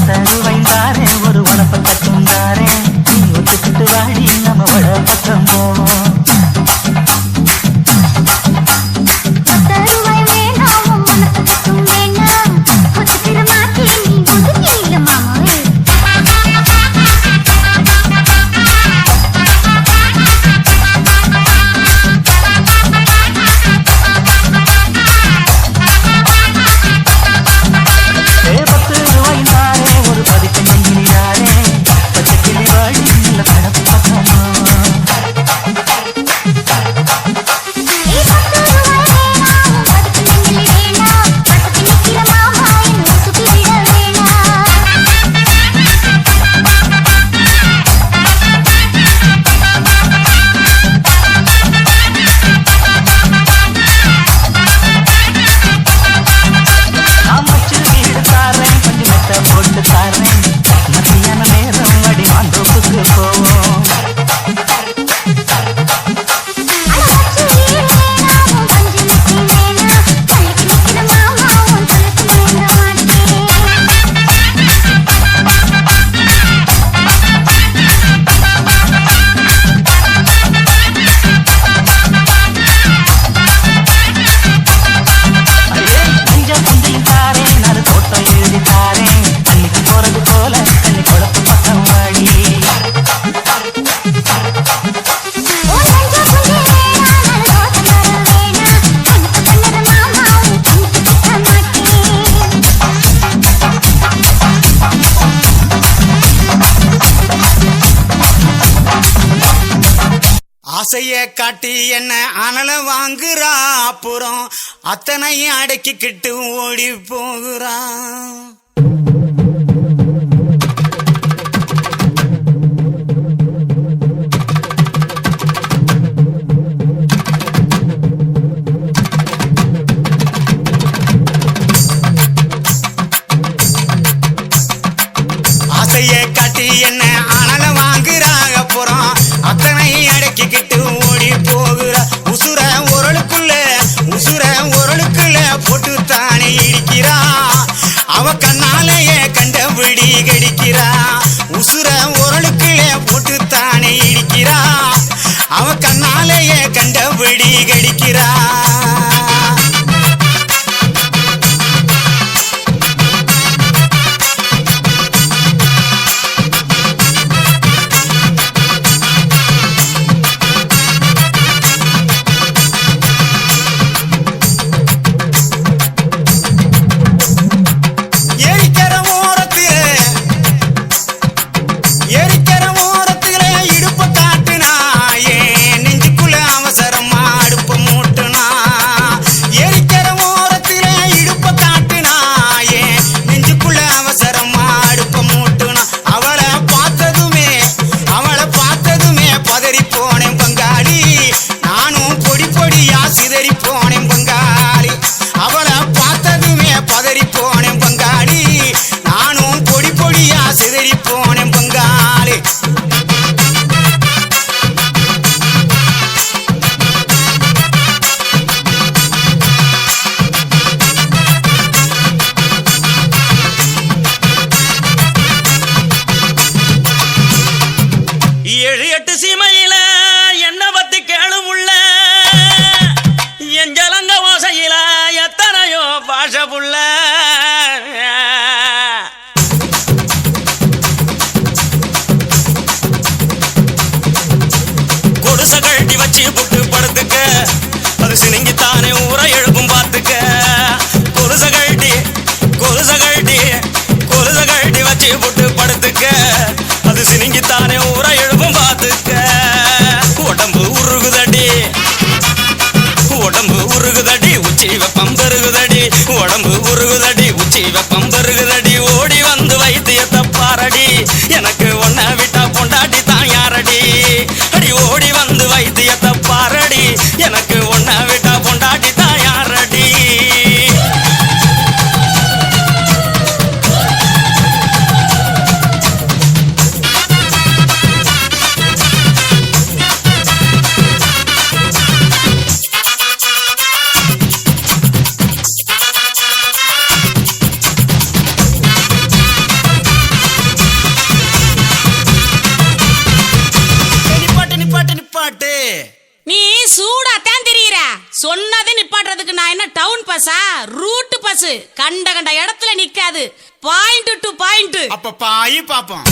பத்தருவைந்தாரே ஒரு வளப்பக்கத்துந்தாரே நீ ஒத்துக்கிட்டு வாடி நம்ம வட பக்கம் போவோம் ஆசைய காட்டி என்ன அனல வாங்குறா அப்புறம் அத்தனையும் அடக்கிக்கிட்டு ஓடி போகிறான் ஆசைய காட்டி என்ன அனல வாங்குறா அப்புறம் அத்தனை அடக்கிக்கிட்டு ஓடி போகிறா உசுர உரலுக்குள்ள போட்டு தானே இடிக்கிறா அவ கண்ணாலேயே கண்டபடி கடிக்கிறா உசுர உரலுக்குள்ள போட்டு தானே இடிக்கிறா அவ கண்ணாலேயே கண்டபடி கடிக்கிறா உடம்பு உருகுதடி உச்சி வெப்பம் பெருகுதடி ஓடி வந்து வைத்தியத்தை பாரடி எனக்கு ஒன்ன விட்டா பொண்டாட்டி தான் யாரடி அடி ஓடி வந்து வைத்தியத்தை பாரடி எனக்கு ஒன்ன விட்டா பொண்டாட்டி தான் யாரடி பஸ் கண்ட கண்ட இடத்துல நிக்காது. Point to point. அப்ப பாயி பாப்போம்.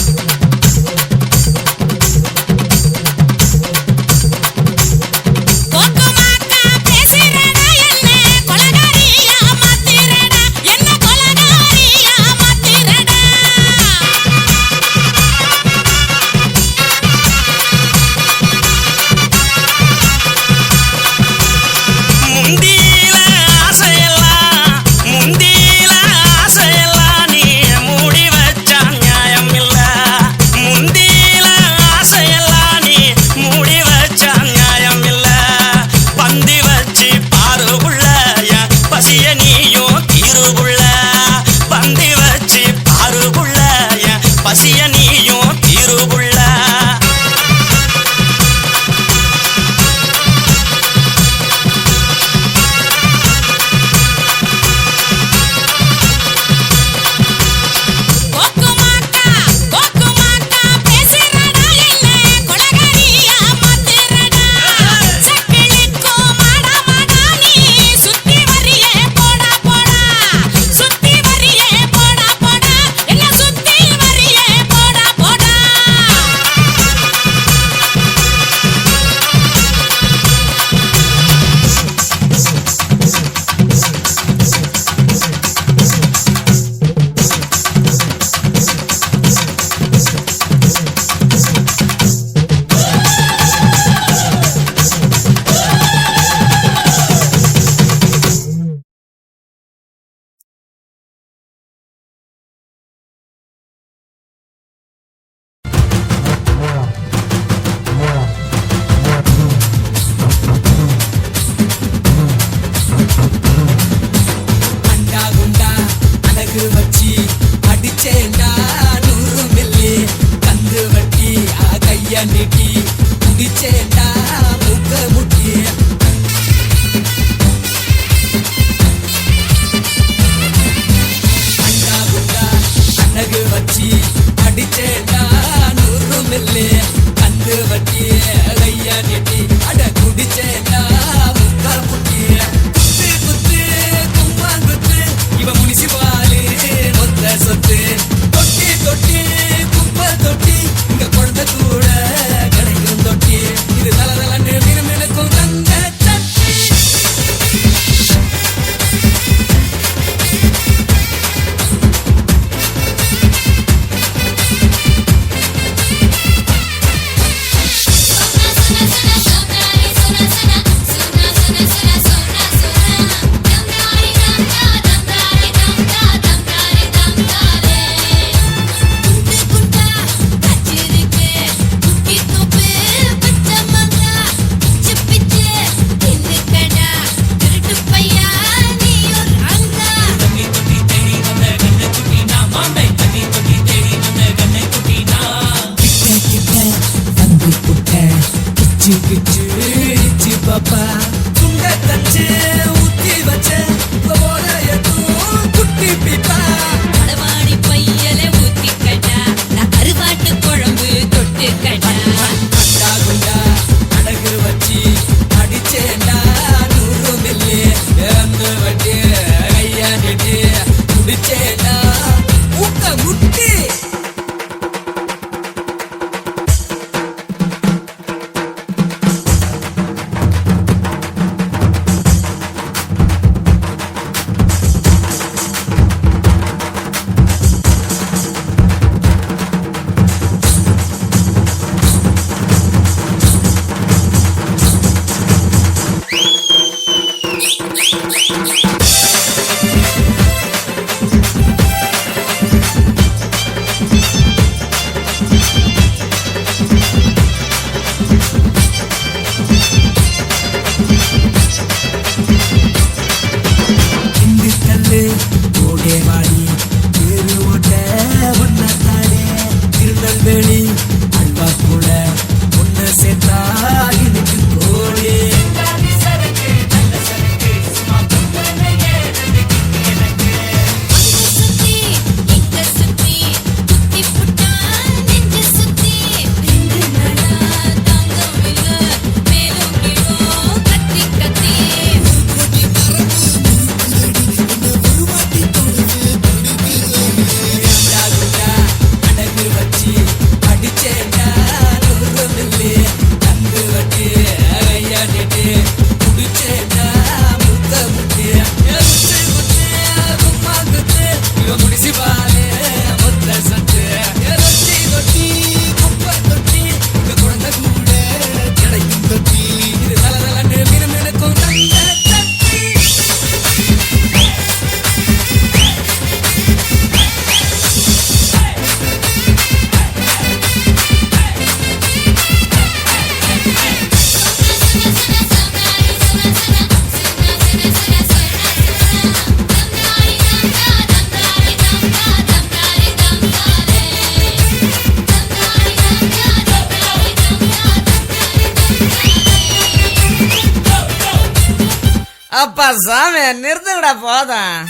அப்பா சாமி நிறுத்துங்கடா போதும்.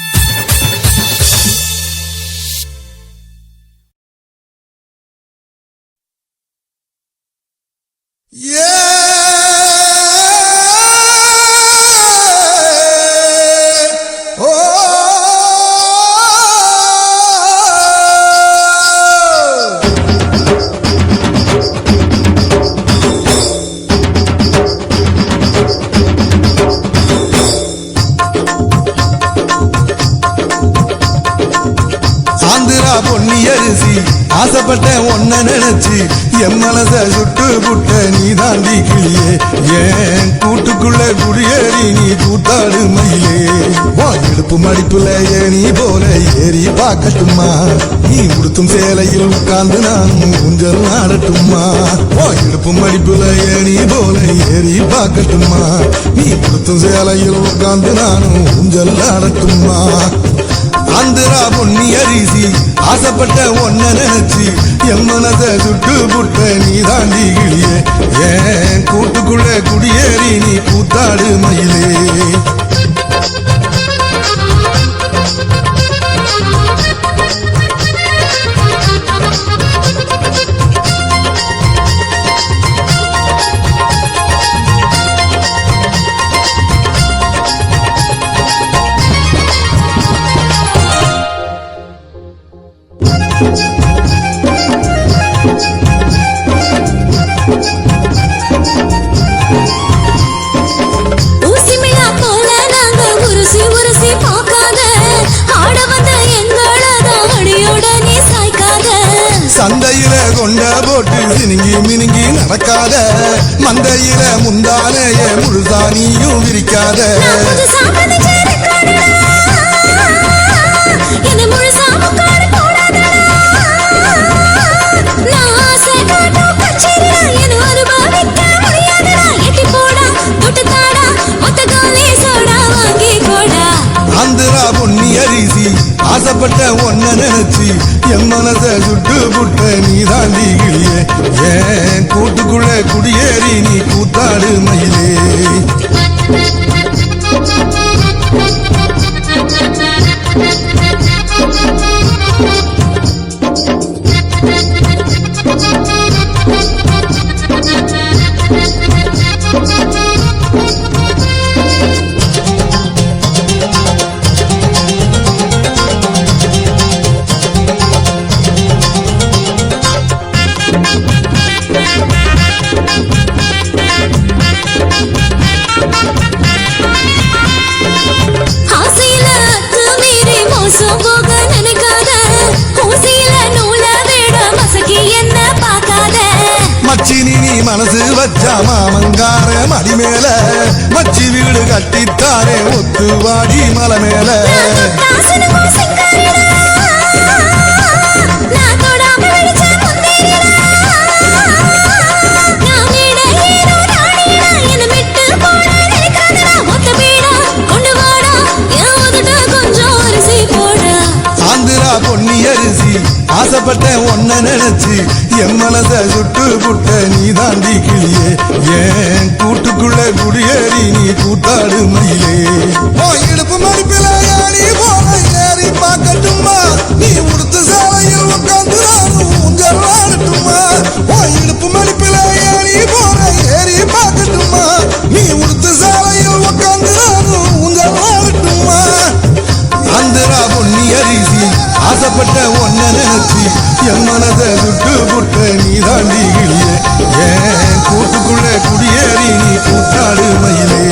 ஆசைப்பட்ட ஒன்ன நினைச்சு என் மனச சுட்டு புட்ட நீ தாண்டி கிளியே ஏன் கூட்டுக்குள்ள குடியேறி நீ கூத்தாடு மயிலே இடுப்பு மடிப்புல ஏனி போல ஏறி பார்க்கட்டுமா நீ உடுத்தும் சேலையில் உட்கார்ந்து நானும் ஊஞ்சல் ஆடட்டுமா இடுப்பு மடிப்புல ஏனி போல ஏறி பார்க்கட்டுமா நீ உடுத்தும் சேலையில் உட்கார்ந்து நானும் ஊஞ்சல் ஆடட்டுமா ஆந்திரா பொன்னி அரிசி ஆசைப்பட்ட ஒன்ன நினைச்சு என் மனச சுட்டு புட்ட நீ தாண்டி கிளியே ஏன் கூட்டுக்குள்ள குடியேறி நீ கூத்தாடு மயிலே சந்தையில கொண்ட போட்டு சினுங்கி மினுங்கி நடக்காத மந்தையில முந்தானைய முழுசானியும் விரிக்காத ஆந்திரா பொன்னி அரிசி ஆசைப்பட்ட ஒன்ன நினைச்சு என் மனச சுட்டு புட்ட நீ தாண்டி கிளியே ஏன் கூட்டுக்குள்ள குடியேறி நீ கூத்தாடு மயிலே மனசு வச்சா மாமங்கார மடி மேல மச்சி வீடு கட்டித்தாரே ஒத்து வாடி மலை மேல ஆந்திரா பொன்னி அரிசி ஆசைப்பட்ட ஒன்ன நினைச்சு என் மனச சுட்டு புட்ட நீ தாண்டி கிளியே ஏன் கூட்டுக்குள்ள குடியேறி நீ கூத்தாடு மயிலே இடுப்பு மடிப்பில ஏறி போல ஏறி பார்க்கட்டுமா நீ உடுத்து சாலையில் உட்கார்ந்து நானும் ஊஞ்சல் ஆடட்டுமா இடுப்பு மடிப்பில ஏறி போல ஏறி பார்க்கட்டுமா நீ உடுத்து சாலையில் உட்கார்ந்து நானும் ஊஞ்சல் ஆடட்டுமா ஆந்திரா பொன்னி அரிசி ஆசைப்பட்ட ஒன்ன நினைச்சு என் மனத சுட்டு புட்ட நீ தாண்டி கிளியே ஏன் கூட்டுக்குள்ள குடியேறி நீ கூத்தாடு மயிலே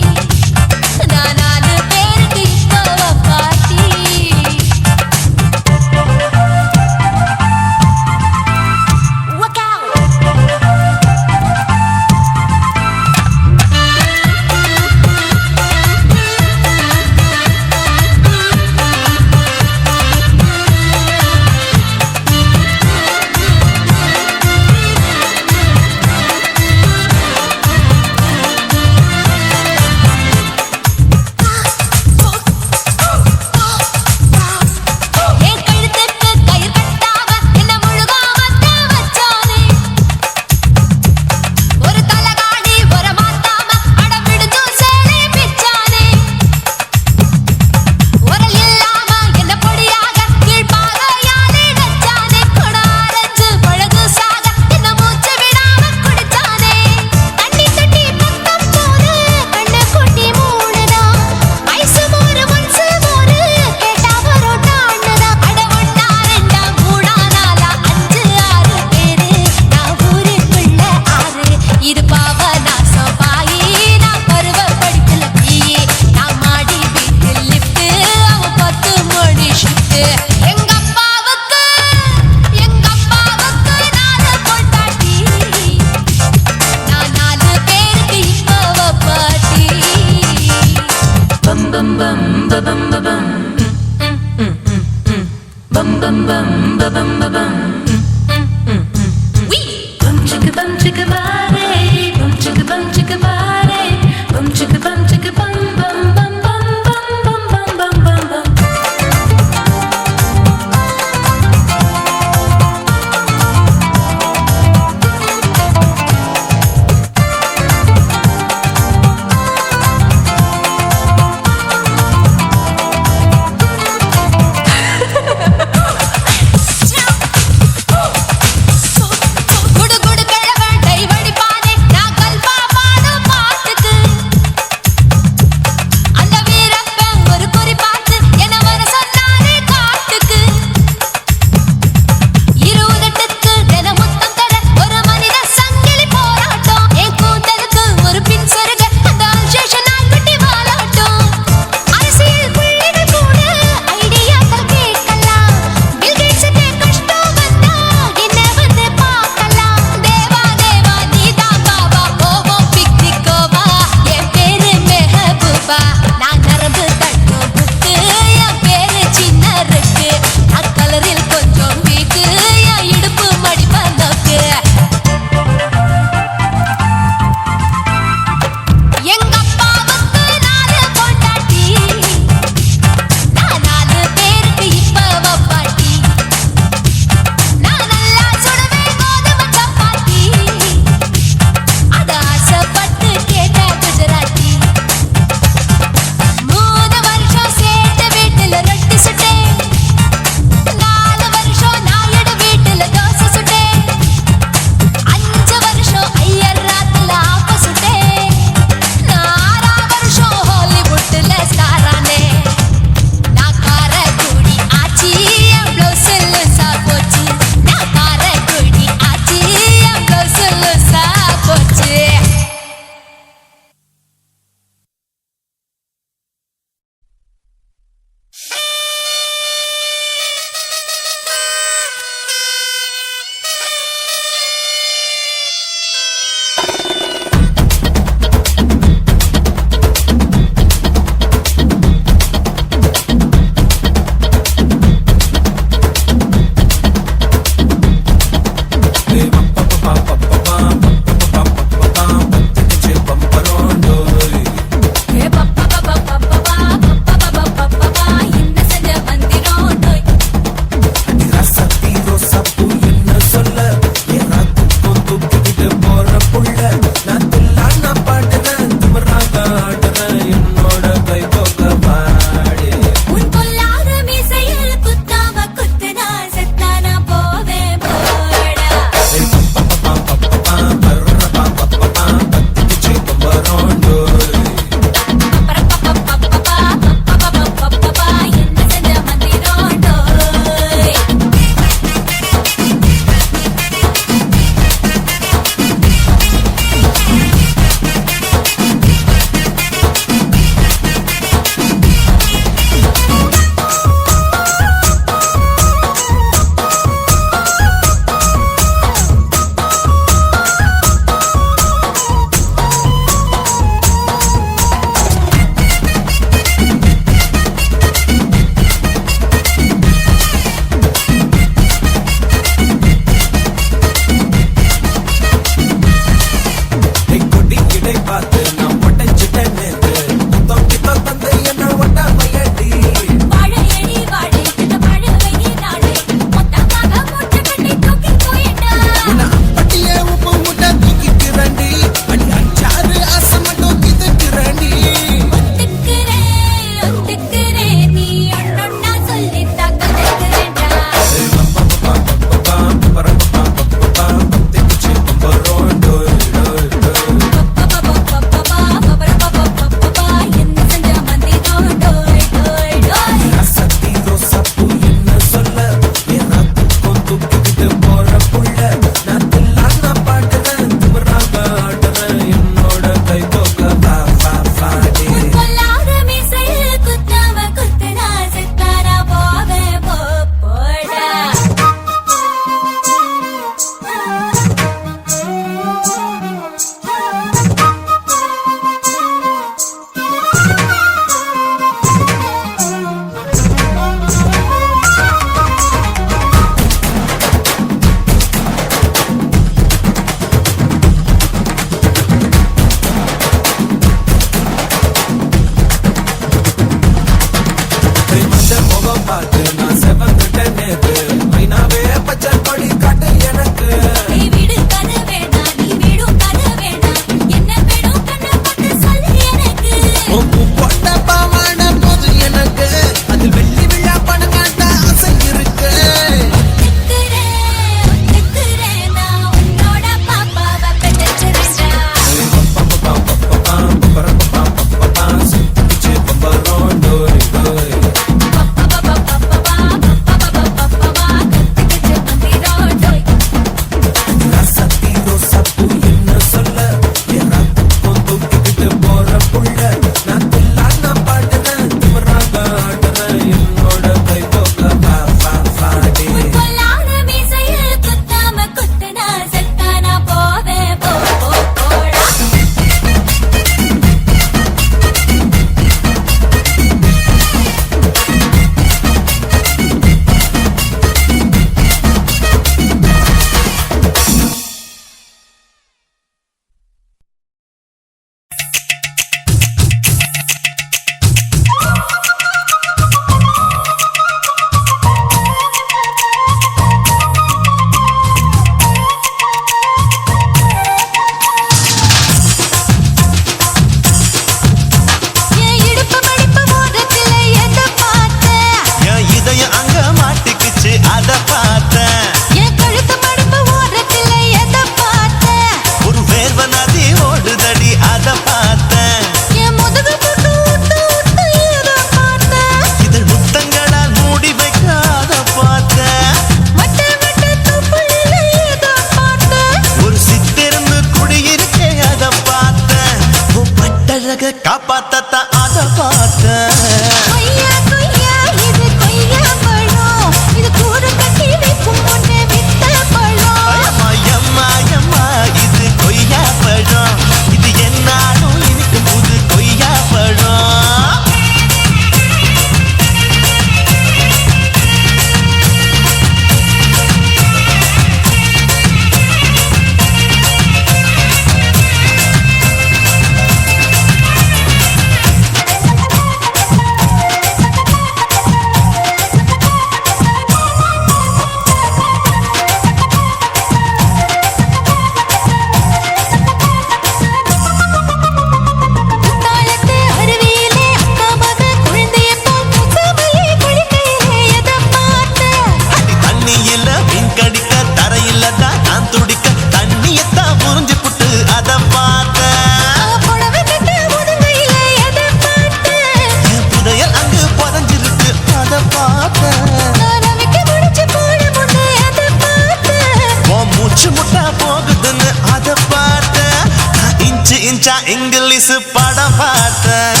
படம் பார்த்தேன்.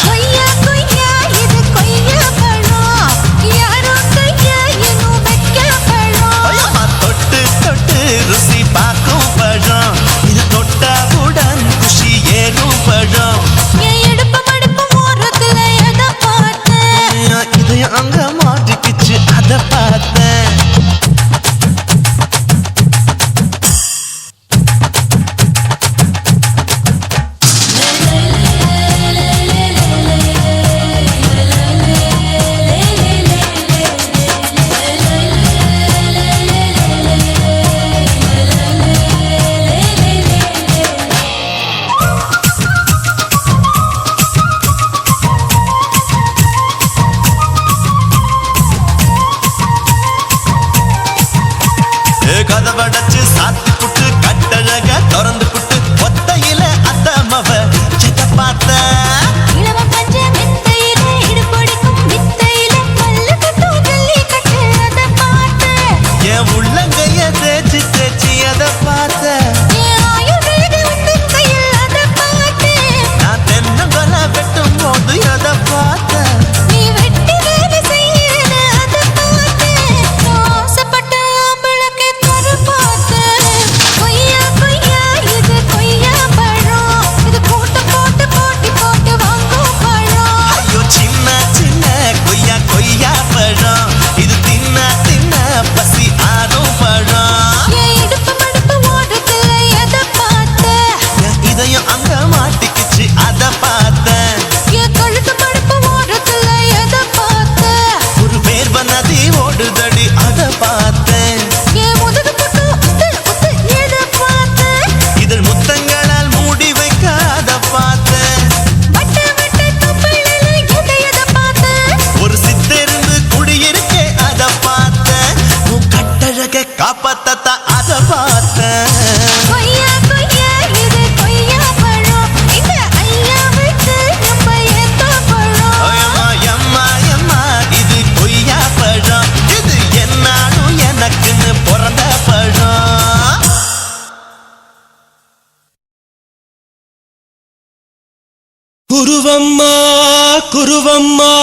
கொய்யா கொய்யா இது கொய்யா பழம் யாரோ கையா இன்னும் வைக்க பழம் ஐயம்மா, தொட்டு தொட்டு ருசி பார்க்கும் பழம். இது தொட்டாவுடன் குஷி ஏறும் பழம். என் இடுப்பு மடுப்பு ஓரத்துல எதை பார்த்தேன் இதையும் அங்க மாட்டிக்கிச்சு அதை பார்த்தேன். கதவடைச்சு சாத்தி புட்டு கட்டழக திறந்து புட்டு ஒத்தையில அத்தமவ சித்த பார்த்த. இளவ பஞ்ச மெத்தையில இடுப்படிக்கும் வித்தையில மல்லு கட்டும் ஜல்லி கட்டு அதை பார்த்தேன் என் உள்ளங்கைய தேய்ச்சி தேய்ச்சி அதை பார்த்த. என் ஆயுர்வேத உந்தன் கையில் அதை பார்த்தேன் நான் தென்னங்கொலை வெட்டும் போது அதை பார்த்த. நீ வெட்டி வேலை செய்யறன்னு அதை பார்த்தேன் நான் ஆசைப்பட்ட ஆம்பளுக்கு தர பார்த்தேன் கொய்யா கொய்யா இது கொய்யா பழம் இது கூட்டு போட்டு போட்டி போட்டு வாங்கும் பழம் ஐயோ சின்ன சின்ன கொய்யா கொய்யா பழம். இது தின்ன தின்ன பசி ஆறும் பழம். என் இடுப்பு மடுப்பு ஓரத்துல எதை பார்த்தேன் என் இதயம் அங்க மாட்டிக்கிச்சு அதை பார்த்தேன். என் கழுத்து மடுப்பு ஓரத்துல எதை பார்த்தேன் ஒரு வேர்வ நதி ஓடுதடி அதை பார்த்தேன். என் முதுகு புட்டு உத்து உத்து எதை பார்த்தேன் இதழ் முத்தங்களால் மூடி வைக்க அதை பார்த்தேன். வட்ட வட்ட தொப்பையில எதை பார்த்தேன் ஒரு சித்தெருந்து குடியிருக்கே அதை பார்த்தேன். உன் கட்டழக காப்பாத்தத்த அதை பார்த்தேன். கொய்யா கொய்யா இது கொய்யா பழம் இந்த ஐயாவுக்கு நம்ம ஏத்த பழம் ஐயம்மா, எம்மா, எம்மா, இது கொய்யா பழம். இது என்னாலும் எனக்குன்னு பிறந்த பழம். குருவம்மா குருவம்மா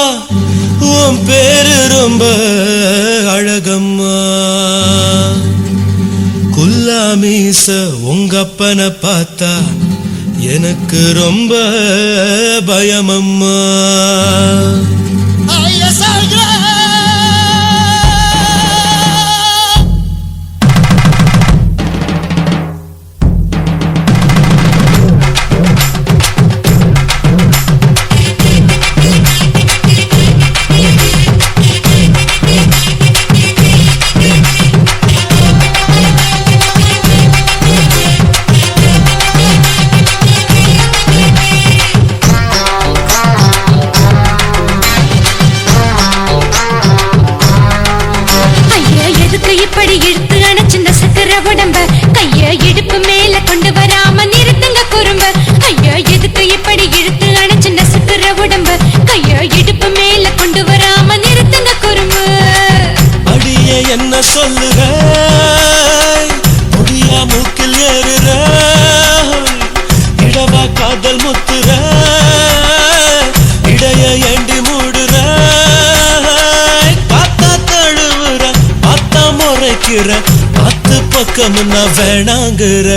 உன் பேரு ரொம்ப அழகம்மா. குல்லாமீச உங்க அப்பனை பார்த்தா எனக்கு ரொம்ப பயமம்மா. ஐயா எதுக்கு இப்படி இழுத்து அணைச்சிருந்த சக்கர உடம்ப கைய இடுப்பு மேல கொண்டு வராம நிறுத்துங்க குறும்ப ஐயா எதுக்கு இப்படி இழுத்து அணைச்சிருந்த சக்கர உடம்ப கைய இடுப்பு மேல கொண்டு வராம நிறுத்துங்க குறும்பு அடியே என்ன சொல்லுற முடியா மூக்கில் ஏறுற இடவா காதல் முத்துற இடைய ஏண்டி மூடுற காத்தா தழுவுற பார்த்தா முறைக்கிற பத்து பக்கம் நான் வேணாங்குற.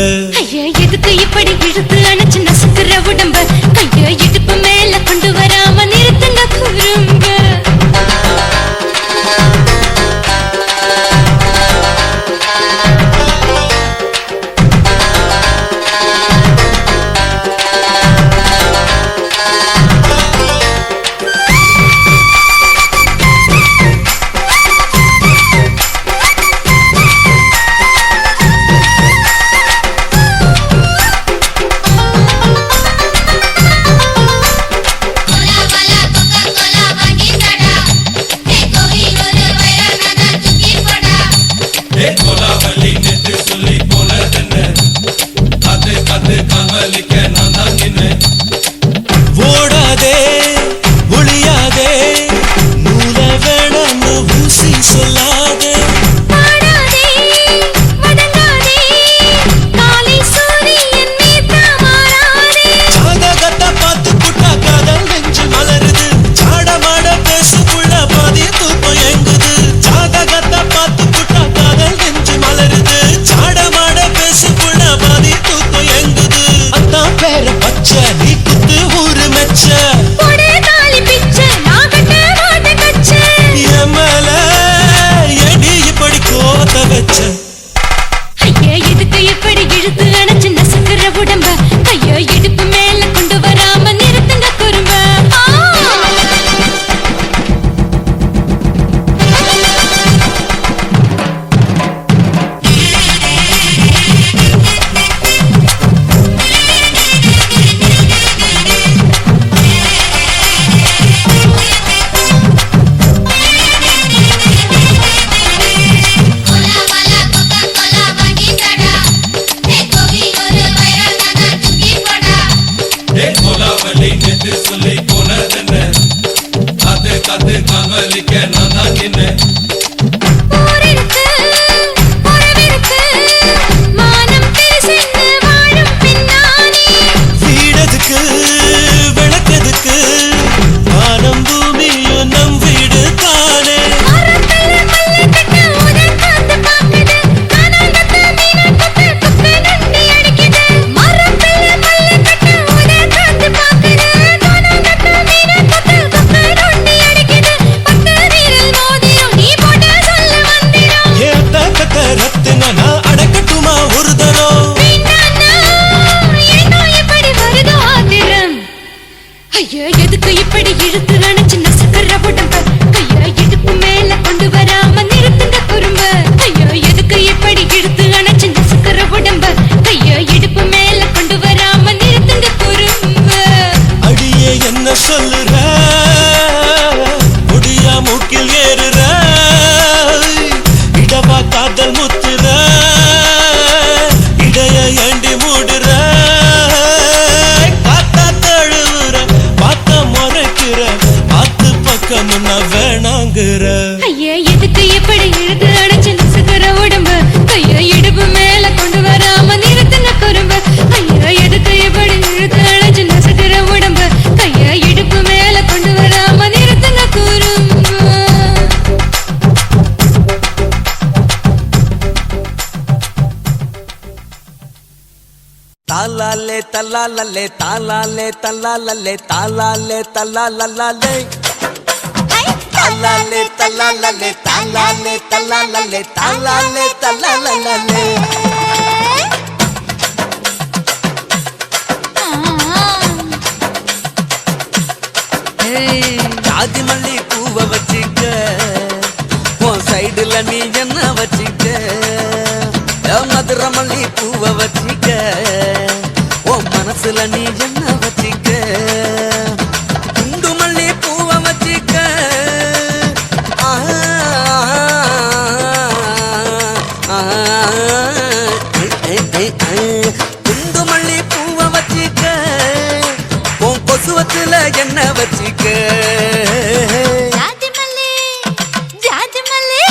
ஐயா எதுக்கு இப்படி இழுத்து அணைச்சிருந்த சக்கர உடம்ப கைய இடுப்பு மேல கொண்டு வராம நிறுத்துங்க குறும்ப அடி நெத்து சொல்லி போனதென்ன காத்து காத்து காவலிக்க நான் தான் நின்ன ஊரிருக்கு உறவிருக்கு மானம் தெரிசென்று வாழும் பெண்ணானே வீடதுக்கு விளக்கதுக்கு வானம் பூமியும் நம் வீடு தானே மரத்துல மல்லி கட்ட உதன் காத்து பாக்குது கானாங்கத்து மீனாங்கத்து குப்பை நொண்டி அடிக்குது மரத்துல மல்லி கட்ட உதன் காத்து பாக்குது கானாங்கத்து மீனாங்கத்து குப்பை நொண்டி அடிக்குது பத்து வீரல் மோதிரம் நீ போட்ட சொல்ல வந்திரம் ஏ அத்த ரத்தினா நான் அடக்கட்டுமா ஒரு தரம் வேண்டானா ஏனோ இப்படி வருதோ ஆத்திரம் ஐயா எதுக்கு இப்படி இழுத்து அணைச்சு நசுக்கிற உடம்ப கையா இடுப்பு மேல கொண்டு வராம நிறுத்துங்க குறும்ப ஐயா எதுக்கு இப்படி இழுத்து அணைச்சு நசுக்கிற உடம்ப கையா இடுப்பு மேல கொண்டு வராம நிறுத்துங்க குறும்ப அடியே என்ன சொல்லுற முடியா மூக்கில் ஏறுற இடவா காதல் முத்துற இடைய ஏண்டி மூடுற காத்தா தழுவுற பார்த்த முறைக்கிற ஆத்து பக்கம் நான் வேணாங்குற ஐயா எதுக்கு இப்படி இழுத்து அணைச்சு நசுக்கிற உடம்ப கையா இடுப்பு மேல கொண்டு வராம நிறுத்துங்க குறும்ப ஐயா எதுக்கு இப்படி இழுத்து அணைச்சு நசுக்கிற உடம்ப கையா இடுப்பு மேல கொண்டு வராம நிறுத்துங்க குறும்ப தாலாலே தல்லாலே தாலாலே தல்லாலே தாலாலே தல்லாலே தாலாலே தல்லாலே தாலாலே தல்லாலே தாலாலே தல்லாலே ஜாதி மல்லி பூவை வச்சிக்க உன் சைடுல நீ என்ன வச்சிக்க மதுரை மல்லி பூவை வச்சிக்க உன் மனசுல நீ என்ன வச்சிக்க குண்டு மல்லி பூவை வச்சிக்க குண்டு மல்லி பூவை வச்சிக்க உன் கொசுவத்துல என்ன வச்சிக்க ஜாதி மல்லி ஜாதி மல்லி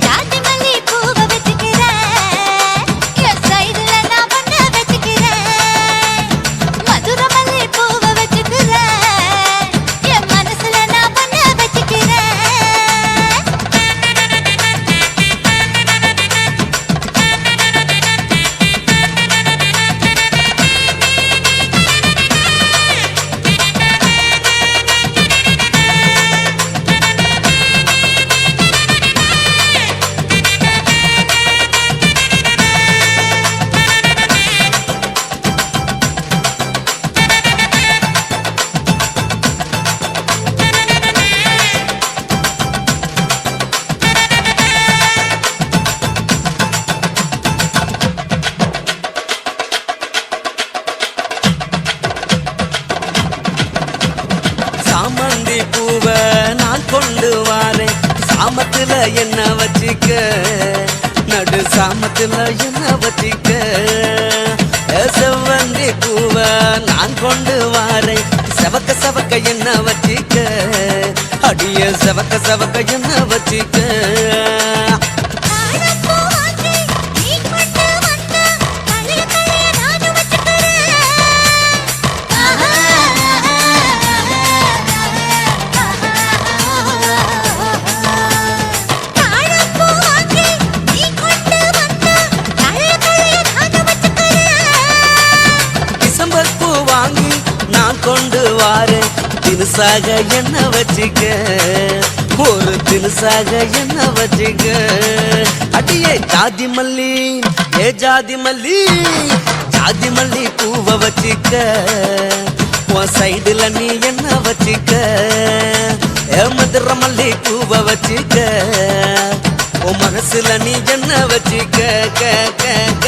ஜாதி மல்லி பூவ வெச்சுக்கிறேன் என் சைடுல நான் பண்ண வெச்சுக்கிறேன் மதுரை மல்லி பூவ வெச்சுக்கிறேன் என் மனசுல நான் பண்ண வெச்சுக்கிறேன் சாமந்தி பூவை நான் கொண்டு வாரேன் சாமத்துல என்ன வச்சிக்க நடு சாமத்துல என்ன வச்சிக்க செவ்வந்தி பூவை நான் கொண்டு வாரேன் செவக்க செவக்க என்ன வச்சிக்க அடிய செவக்க செவக்க என்ன வச்சிக்க டிசம்பர் பூ வாங்கி நான் கொண்டு வாரேன் தினுசாக என்ன வச்சிக்க ஒரு தினுசாக என்ன வச்சிக்க அடியே ஜாதி மல்லி ஏ ஜாதி மல்லி ஜாதி மல்லி பூவை வச்சிக்க உன் சைடுல நீ என்ன வச்சிக்க ஏ மதுரை மல்லி பூவை வச்சிக்க உன் மனசுல நீ என்ன வச்சிக்க க க க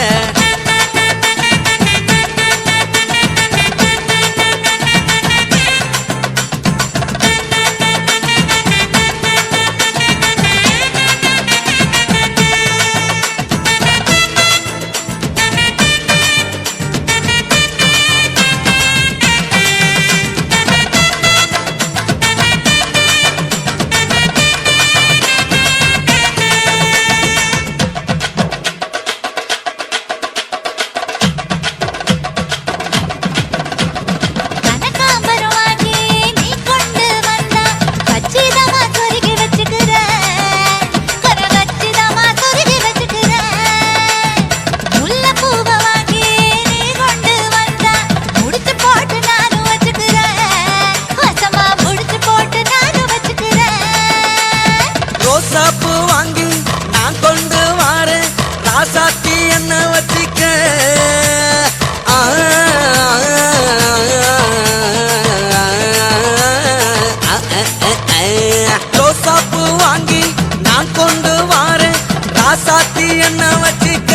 மாத்தி என்ன வச்சுக்க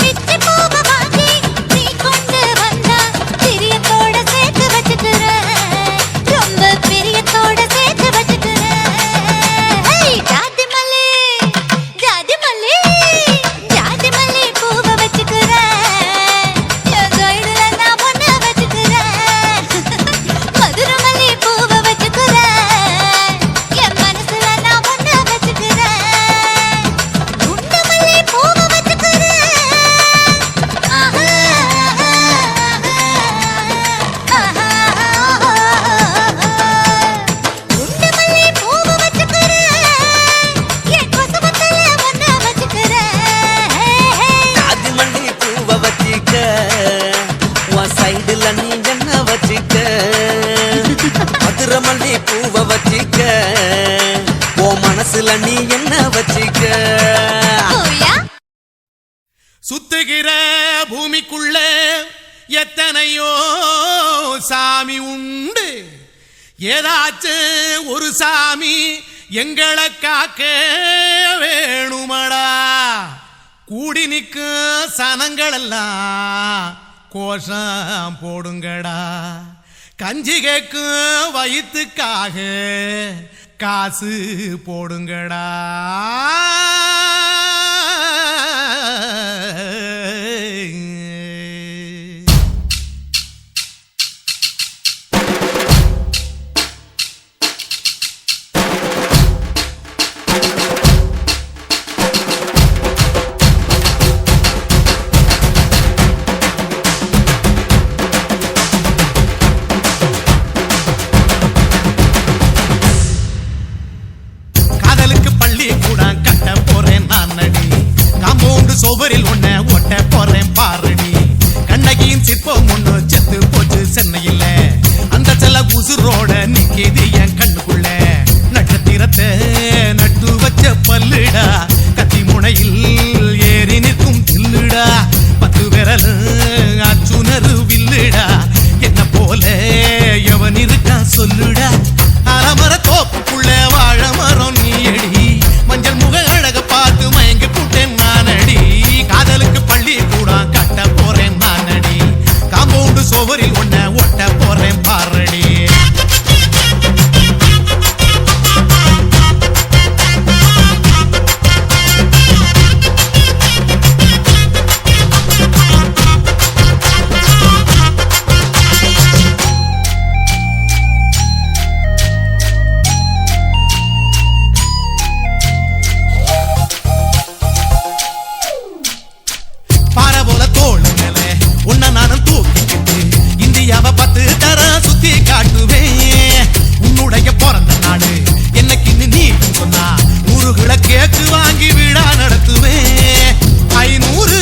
பிச்சி பூவ வாங்கி நீ கொண்டு வந்தா பிரியத்தோட சேர்த்து வச்சுக்கிறேன் ரொம்ப பிரியத்தோட சேர்த்து வச்சுக்கிறேன் ஜாதி மல்லி ஜாதி மல்லி ஜாதி மல்லி பூவ வச்சுக்கிறேன் என் கையில நான் பொண்ண வச்சுக்கிறேன் மதுரை மல்லி பூவ வச்சுக்கிறேன் என் மனசுல நான் பொண்ண வச்சுக்கிறேன் குண்டு மல்லி பூவ வச்சுக்கிறேன் ஆஹா குண்டு மல்லி பூவ வச்சுக்கிறேன் என் கொசுவத்தல ஒண்ண வச்சுக்கிறேன் ஜாதி மல்லி பூவ வச்சுக்க உன் சைடுல நீ என்ன வச்சுக்க மதுரை மல்லி பூவ வச்சுக்க உன் மனசுல நீ என்ன வச்சுக்க ஓயா சுத்துகிற பூமிக்குள்ள எத்தனையோ சாமி உண்டு ஏதாச்சும் ஒரு சாமி எங்களை காக்க வேணுமடா கூடி நிற்கும் சனங்களெல்லாம் கோஷம் போடுங்கடா கஞ்சி கேக்கும் வயிற்றுக்காக காசு போடுங்கடா காதலுக்கு பள்ளி கூட கட்ட போறேன் நான் நடி காம்பவுண்டு சோபரில் ஒன்ன ஒட்ட போறேன் பாரடி கண்ணகியின் சிற்பம் ஒண்ணு செத்து போச்சு சென்னையில அந்த செல்ல உசுரோட நிக்கிது என் கண்ணுக்குள்ள நட்சத்திரத்தை நட்டு வச்ச பல்லுடா கத்தி முனையில் ஏறி நிற்கும் தில்லுடா 10 விரல் அச்சுணரு வில்லுடா என்ன போல எவன் இருக்கா சொல்லுடா அலமர தோப்புக்குள்ள வாழ மரம் நீயடி மஞ்சள் முக அழக பார்த்து மயங்கி புட்டேன் நானடி காதலுக்கு பள்ளி கூட கட்ட போறேன் நானடி காம்பவுண்டு சோவரில் ஒன்ன ஒட்ட போறேன் பாரடி பாறை போல தோள் மேல உன்ன நானும் தூக்கிக்கிட்டு இந்தியாவை 10 தரம் சுத்தி காட்டுவேன் உன்னுடைய பிறந்த நாடு என்னைக்கு நீ சொன்னா 100 கிலோ கேக்கு வாங்கி விழா நடத்துவேன் 500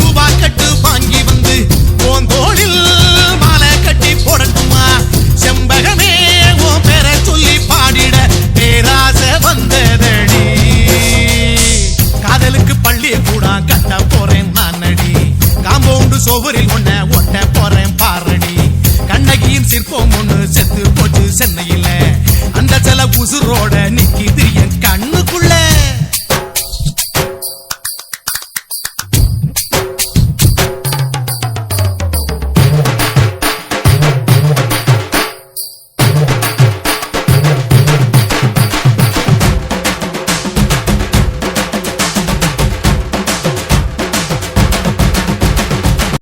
ரூபாய் கட்டு வாங்கி வந்து உன் தோளில் மாலை கட்டி போடட்டுமா செம்பகமே உன் பேரை சொல்லி பாடிட பேராசை வந்ததடி காதலுக்கு பள்ளி கூட கட்ட போறேன் நானடி காம்பவுண்டு சோவரில் ஒன்ன ஒட்ட போறேன் பாரடி கண்ணகியின் சிற்பம் ஒண்ணு செத்து போச்சு சென்னையில அந்த சில உசுரோட நிக்கிது என் கண்ணுக்குள்ள